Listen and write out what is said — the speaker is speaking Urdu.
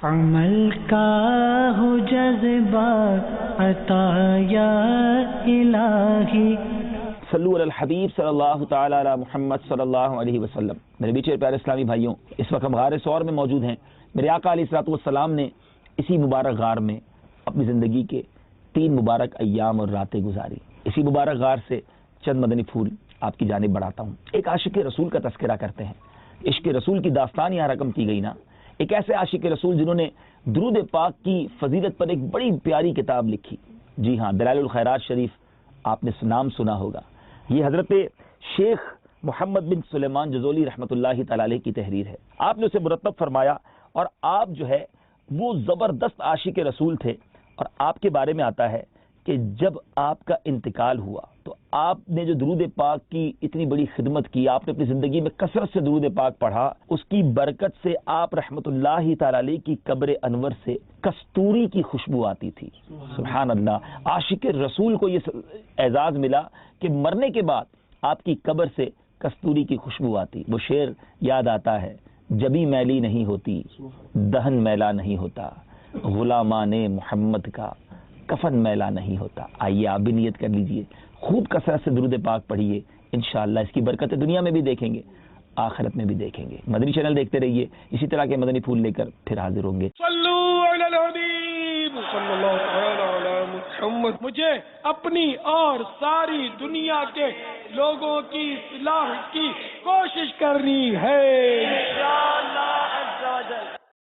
عمل کا ہو جذبہ عطا یا الہی. صلو علی الحبیب صلی اللہ تعالی علی محمد صلی اللہ علیہ وسلم. میرے بیچے پیارے اسلامی بھائیوں، اس وقت ہم غار ثور میں موجود ہیں. میرے آقا علیہ الصلوۃ والسلام نے اسی مبارک غار میں اپنی زندگی کے 3 مبارک ایام اور راتیں گزاری. اسی مبارک غار سے چند مدنی پھول آپ کی جانب بڑھاتا ہوں. ایک عاشق رسول کا تذکرہ کرتے ہیں. عشق رسول کی داستان یہاں رقم کی گئی نا. ایک ایسے عاشق رسول جنہوں نے درود پاک کی فضیلت پر ایک بڑی پیاری کتاب لکھی. جی ہاں، دلائل الخیرات شریف آپ نے نام سنا ہوگا. یہ حضرت شیخ محمد بن سلیمان جزولی رحمۃ اللہ تعالی علیہ کی تحریر ہے. آپ نے اسے مرتب فرمایا، اور آپ جو ہے وہ زبردست عاشق رسول تھے. اور آپ کے بارے میں آتا ہے کہ جب آپ کا انتقال ہوا تو آپ نے جو درود پاک کی اتنی بڑی خدمت کی، آپ نے اپنی زندگی میں کثرت سے درود پاک پڑھا، اس کی برکت سے آپ رحمت اللہ تعالی علیہ کی قبر انور سے کستوری کی خوشبو آتی تھی. سبحان اللہ. عاشق رسول کو یہ اعزاز ملا کہ مرنے کے بعد آپ کی قبر سے کستوری کی خوشبو آتی. وہ شعر یاد آتا ہے، جبی میلی نہیں ہوتی دہن میلا نہیں ہوتا، غلامان محمد کا کفن میلا نہیں ہوتا. آئیے آپ بھی نیت کر لیجئے، خوب کثرت سے درود پاک پڑھیے. انشاءاللہ اس کی برکتیں دنیا میں بھی دیکھیں گے، آخرت میں بھی دیکھیں گے. مدنی چینل دیکھتے رہیے، اسی طرح کے مدنی پھول لے کر پھر حاضر ہوں گے. صلو علی الحبیب صلی اللہ تعالی علی محمد. مجھے اپنی اور ساری دنیا کے لوگوں کی اصلاح کی کوشش کرنی ہے.